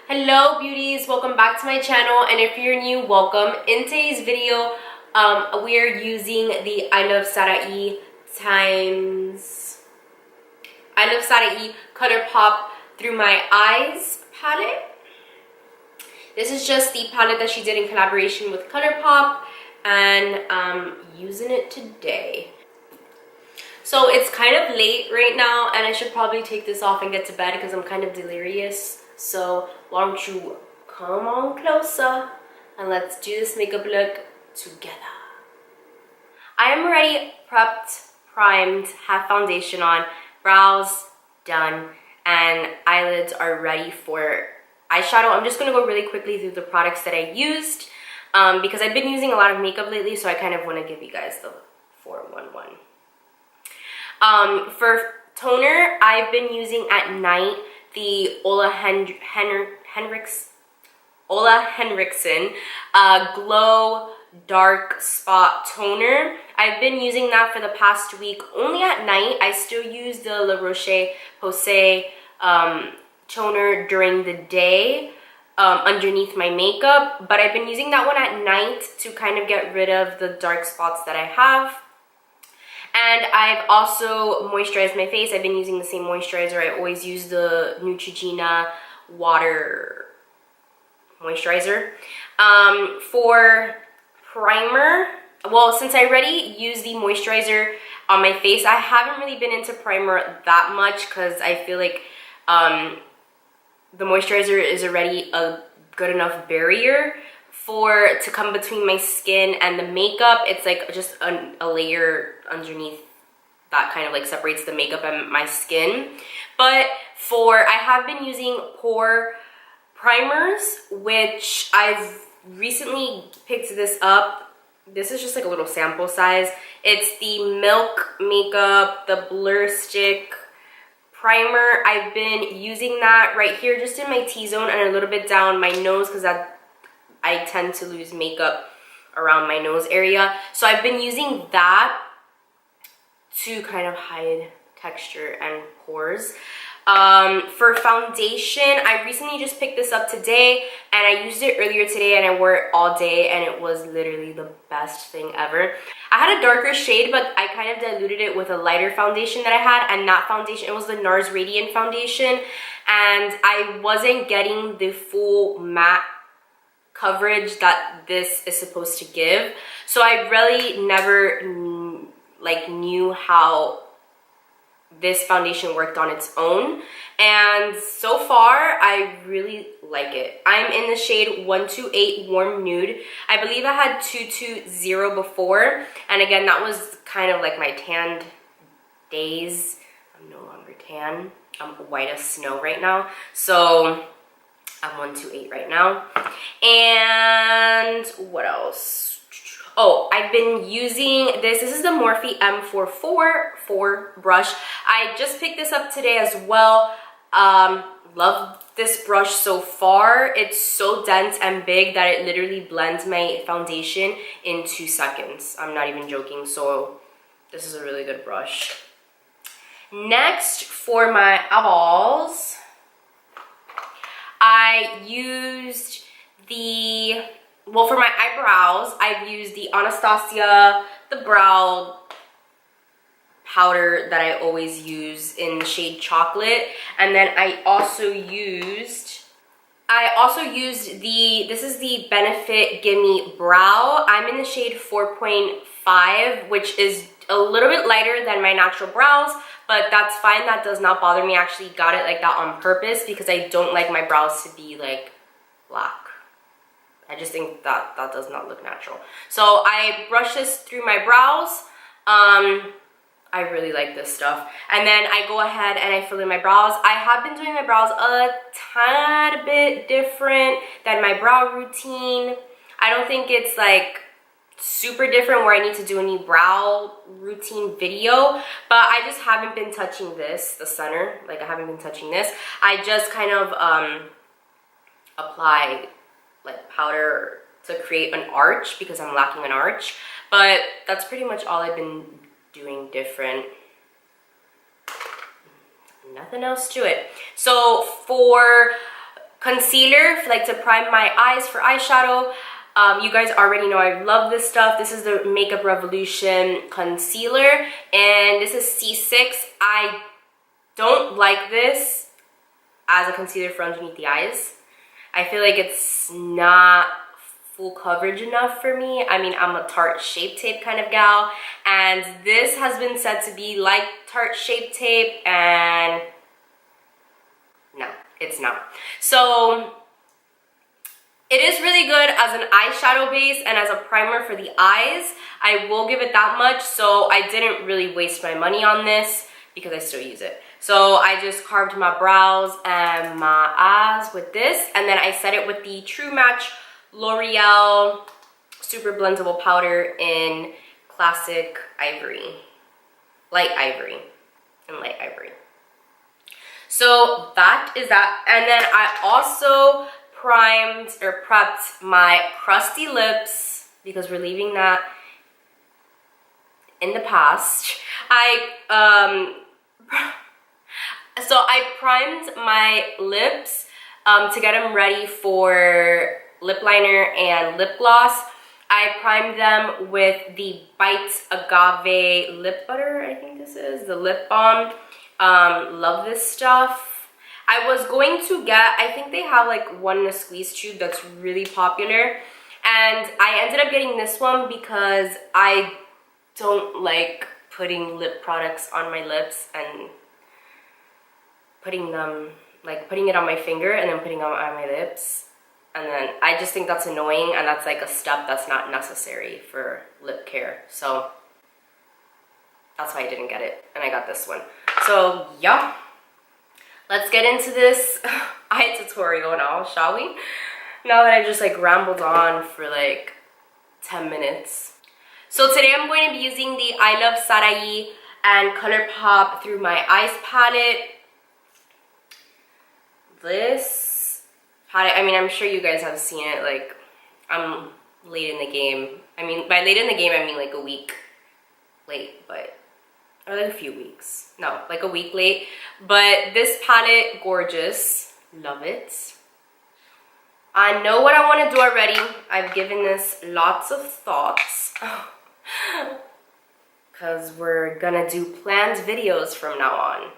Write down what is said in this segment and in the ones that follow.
Hello beauties, welcome back to my channel, and if you're new, welcome. In today's video we are using the I Love Sarai ColourPop Through My Eyes palette. This is just the palette that she did in collaboration with ColourPop, and I'm using it today. So it's kind of late right now and I should probably take this off and get to bed because I'm kind of delirious. So why don't you come on closer and let's do this makeup look together. I am already prepped, primed, have foundation on, brows done, and eyelids are ready for eyeshadow. I'm just going to go really quickly through the products that I used because I've been using a lot of makeup lately, so I kind of want to give you guys the 411. For toner, I've been using at night the Henriksen Glow Dark Spot Toner. I've been using that for the past week only at night. I still use the La Roche-Posay toner during the day underneath my makeup, but I've been using that one at night to kind of get rid of the dark spots that I have. And I've also moisturized my face. I've been using the same moisturizer. I always use the Neutrogena water moisturizer. For primer, well, since I already used the moisturizer on my face, I haven't really been into primer that much because I feel like the moisturizer is already a good enough barrier to come between my skin and the makeup. It's like just a layer underneath that kind of like separates the makeup and my skin. But I have been using pore primers, which I've recently picked this up. This is just like a little sample size. It's the Milk Makeup, the Blur Stick primer. I've been using that right here just in my T-zone and a little bit down my nose because I tend to lose makeup around my nose area. So I've been using that to kind of hide texture and pores. For foundation, I recently just picked this up today and I used it earlier today and I wore it all day and it was literally the best thing ever. I had a darker shade, but I kind of diluted it with a lighter foundation that I had, and that foundation, it was the NARS Radiant foundation, and I wasn't getting the full matte coverage that this is supposed to give. So I really never knew how this foundation worked on its own, and so far I really like it. I'm in the shade 128 Warm Nude. I believe I had 220 before, and again, that was kind of like my tanned days. I'm no longer tan. I'm white as snow right now, so I'm 128 right now. And what else? Oh, I've been using this. This is the Morphe M444 brush. I just picked this up today as well. Love this brush so far. It's so dense and big that it literally blends my foundation in 2 seconds. I'm not even joking. So this is a really good brush. Next, for my eyeballs, I used for my eyebrows, I've used the Anastasia, the brow powder that I always use in the shade Chocolate. And then I also used this is the Benefit Gimme Brow. I'm in the shade 4.5, which is a little bit lighter than my natural brows, but that's fine. That does not bother me. I actually got it like that on purpose because I don't like my brows to be like black. I just think that does not look natural. So I brush this through my brows. I really like this stuff. And then I go ahead and I fill in my brows. I have been doing my brows a tad bit different than my brow routine. I don't think it's like super different where I need to do a new brow routine video, but I just haven't been touching this, the center. Like, I haven't been touching this. I just kind of apply like powder to create an arch because I'm lacking an arch, but that's pretty much all I've been doing different. Nothing else to it. So for concealer, like to prime my eyes for eyeshadow. You guys already know I love this stuff. This is the Makeup Revolution concealer, and this is C6. I don't like this as a concealer for underneath the eyes. I feel like it's not full coverage enough for me. I mean, I'm a Tarte Shape Tape kind of gal, and this has been said to be like Tarte Shape Tape, and no, it's not. So it is really good as an eyeshadow base and as a primer for the eyes. I will give it that much. So I didn't really waste my money on this because I still use it. So I just carved my brows and my eyes with this, and then I set it with the True Match L'Oreal Super Blendable Powder in Classic Ivory, Light Ivory, and Light Ivory. So that is that. And then I also primed or prepped my crusty lips because we're leaving that in the past. So I primed my lips to get them ready for lip liner and lip gloss. I primed them with the Bite Agave lip butter, I think this is, the lip balm. Love this stuff. I was going to get, I think they have like one in a squeeze tube that's really popular, and I ended up getting this one because I don't like putting lip products on my lips and putting it on my finger and then putting it on my lips. And then I just think that's annoying, and that's like a step that's not necessary for lip care. So that's why I didn't get it, and I got this one. So yeah, let's get into this eye tutorial now, shall we? Now that I've just like rambled on for like 10 minutes. So today I'm going to be using the I Love Sarai and ColourPop Through My Eyes palette. This palette, I mean, I'm sure you guys have seen it. Like, I'm late in the game. I mean, by late in the game, I mean like a week late, but, or like a few weeks. No, like a week late. But this palette, gorgeous. Love it. I know what I want to do already. I've given this lots of thoughts. Because we're gonna do planned videos from now on.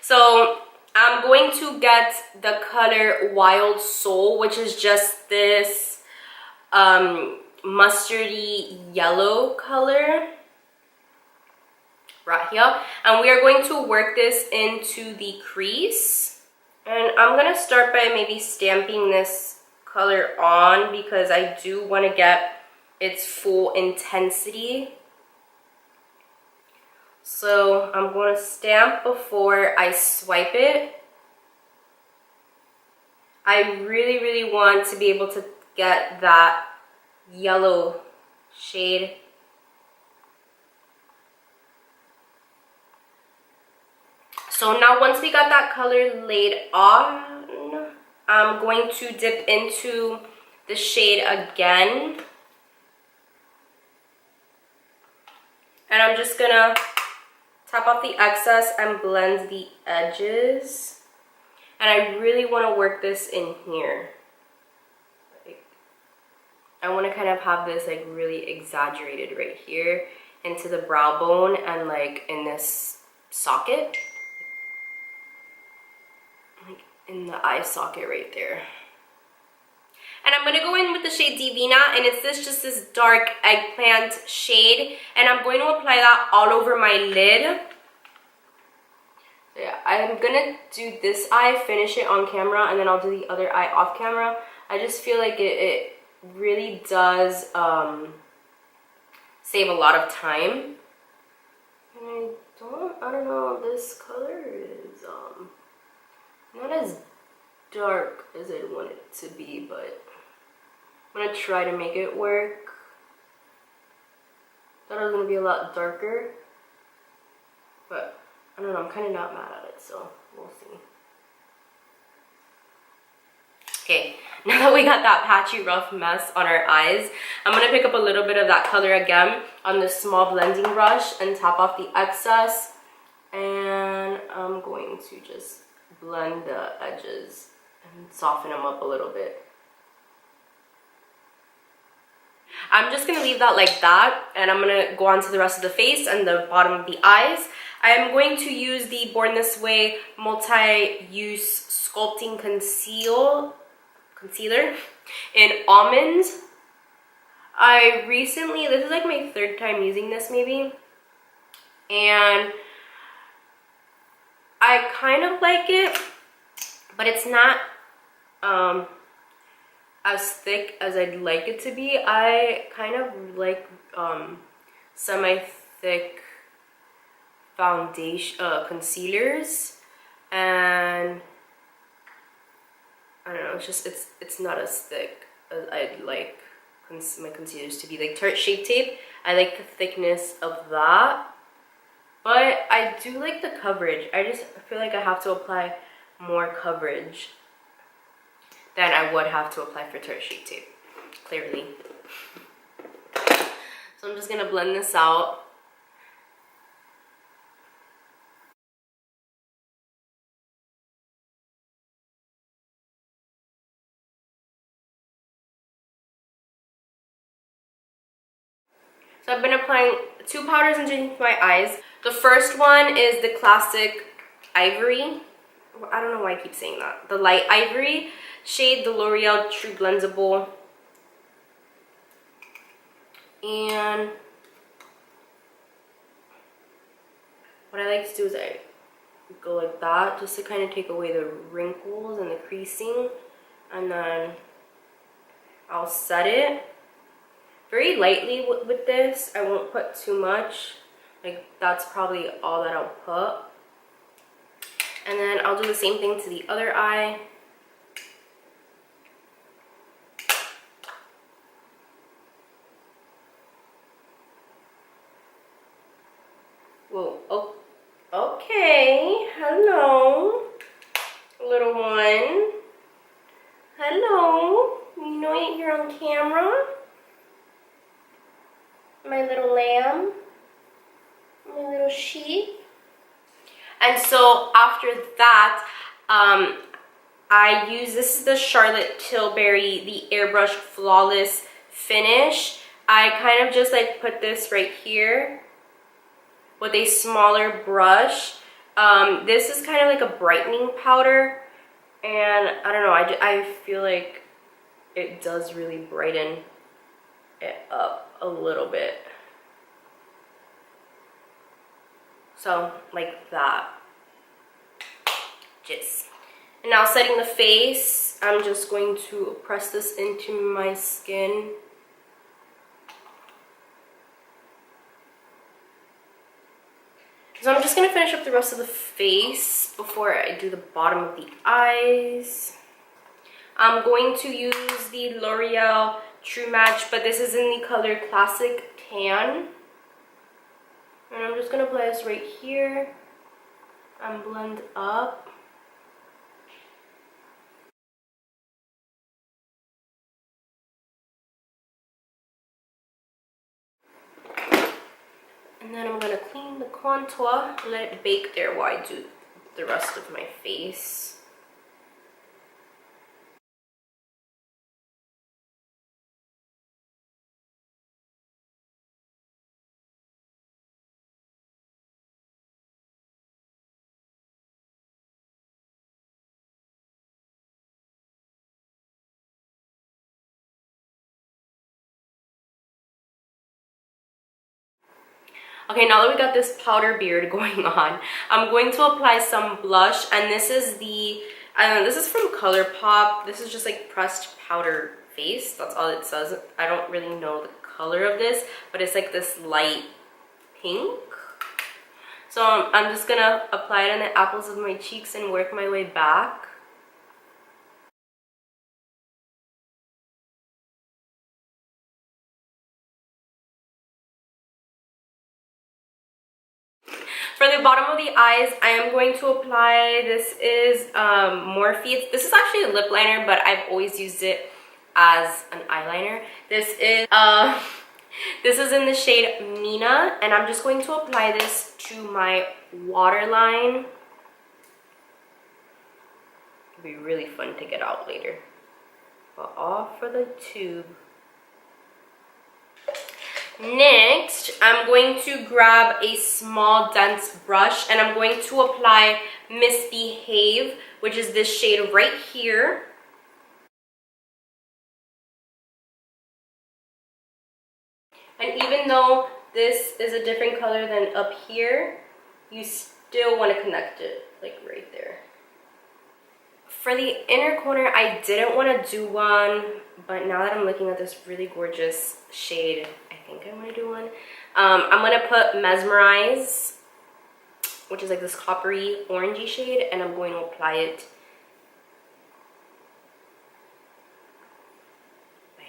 So I'm going to get the color Wild Soul, which is just this mustardy yellow color right here, and we are going to work this into the crease. And I'm gonna start by maybe stamping this color on because I do want to get its full intensity. So I'm going to stamp before I swipe it. I really, really want to be able to get that yellow shade. So now once we got that color laid on, I'm going to dip into the shade again. And I'm just gonna tap off the excess and blend the edges. And I really want to work this in here. Like, I want to kind of have this like really exaggerated right here into the brow bone and like in this socket. Like in the eye socket right there. And I'm going to go in with the shade Divina, and it's just this dark eggplant shade. And I'm going to apply that all over my lid. So yeah, I'm going to do this eye, finish it on camera, and then I'll do the other eye off camera. I just feel like it really does save a lot of time. And I don't know, this color is not as dark as I want it to be, but I'm gonna try to make it work. Thought it was gonna be a lot darker, but I don't know, I'm kind of not mad at it, so we'll see. Okay, now that we got that patchy rough mess on our eyes, I'm gonna pick up a little bit of that color again on this small blending brush and tap off the excess, and I'm going to just blend the edges and soften them up a little bit. I'm just going to leave that like that, and I'm going to go on to the rest of the face and the bottom of the eyes. I am going to use the Born This Way multi-use sculpting concealer in Almond. I recently, this is like my 3rd time using this maybe, and I kind of like it, but it's not as thick as I'd like it to be. I kind of like semi-thick foundation concealers, and I don't know, it's just it's not as thick as I'd like my concealers to be. Like Tarte Shape Tape, I like the thickness of that, but I do like the coverage. I feel like I have to apply more coverage than I would have to apply for Tarte Shape Tape, clearly. So I'm just gonna blend this out. So I've been applying 2 powders underneath my eyes. The first one is the classic Ivory. I don't know why I keep saying that. The light Ivory shade, the Loreal True Blendable. And what I like to do is I go like that just to kind of take away the wrinkles and the creasing. And then I'll set it very lightly with this. I won't put too much. Like that's probably all that I'll put. And then I'll do the same thing to the other eye. Whoa, oh, okay, hello, little one. Hello, you know it, you're on camera. My little lamb, my little sheep. And so after that, I use, this is the Charlotte Tilbury, the Airbrush Flawless Finish. I kind of just like put this right here with a smaller brush. This is kind of like a brightening powder, and I don't know, I feel like it does really brighten it up a little bit. So like that. And now setting the face, I'm just going to press this into my skin. So I'm just going to finish up the rest of the face before I do the bottom of the eyes. I'm going to use the L'Oreal True Match, but this is in the color Classic Tan. And I'm just going to apply this right here and blend up. And then I'm going to clean the contour, let it bake there while I do the rest of my face. Okay, now that we got this powder beard going on, I'm going to apply some blush, and this is the, this is from ColourPop. This is just like pressed powder face. That's all it says. I don't really know the color of this, but it's like this light pink. So I'm just gonna apply it on the apples of my cheeks and work my way back. For the bottom of the eyes, I am going to apply, this is Morphe. This is actually a lip liner, but I've always used it as an eyeliner. This is in the shade Mina, and I'm just going to apply this to my waterline. It'd be really fun to get out later. But all for the tube. Next, I'm going to grab a small dense brush and I'm going to apply Misbehave, which is this shade right here. And even though this is a different color than up here, you still want to connect it like right there. For the inner corner, I didn't want to do one, but now that I'm looking at this really gorgeous shade, I think I want to do one. I'm going to put Mesmerize, which is like this coppery orangey shade, and I'm going to apply it. Bam.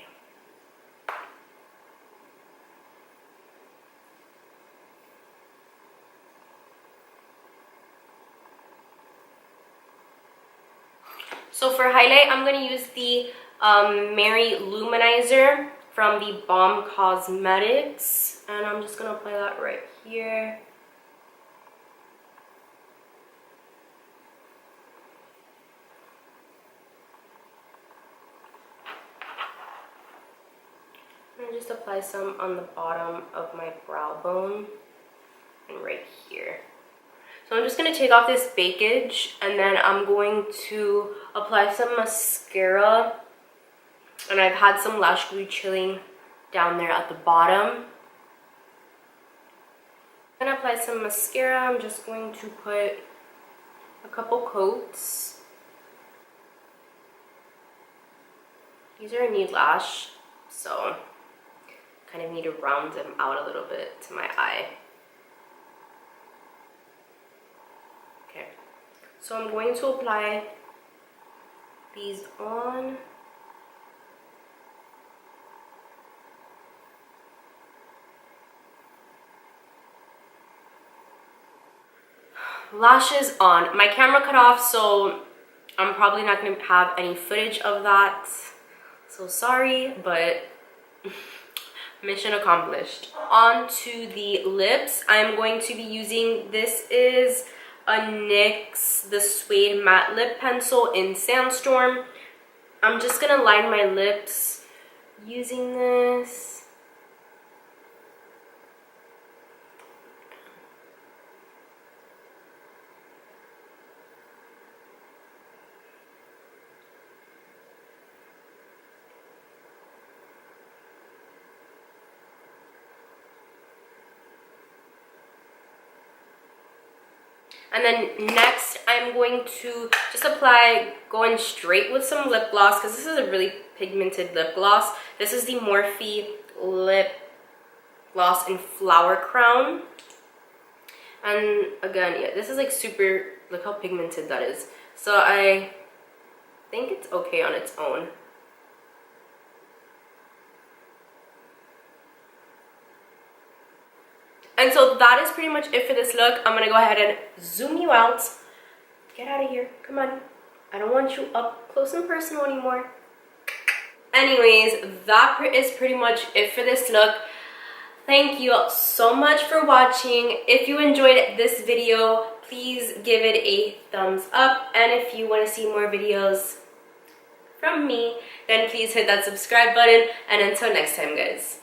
So for highlight, I'm going to use the Mary Luminizer from the Balm Cosmetics, and I'm just going to apply that right here. And just apply some on the bottom of my brow bone and right here. So I'm just going to take off this bakage and then I'm going to apply some mascara. And I've had some lash glue chilling down there at the bottom. I'm going to apply some mascara. I'm just going to put a couple coats. These are a Nude lash, so kind of need to round them out a little bit to my eye. Okay, so I'm going to apply these on. Lashes on. My camera cut off, so I'm probably not going to have any footage of that. So sorry, but mission accomplished. On to the lips. I'm going to be using, this is a NYX, the Suede Matte Lip Pencil in Sandstorm. I'm just going to line my lips using this. And then next, I'm going to just apply, going straight with some lip gloss, because this is a really pigmented lip gloss. This is the Morphe Lip Gloss in Flower Crown. And again, yeah, this is like super, look how pigmented that is. So I think it's okay on its own. And so that is pretty much it for this look. I'm gonna go ahead and zoom you out. Get out of here, come on. I don't want you up close and personal anymore. Anyways, that is pretty much it for this look. Thank you so much for watching. If you enjoyed this video, please give it a thumbs up. And if you wanna see more videos from me, then please hit that subscribe button. And until next time, guys.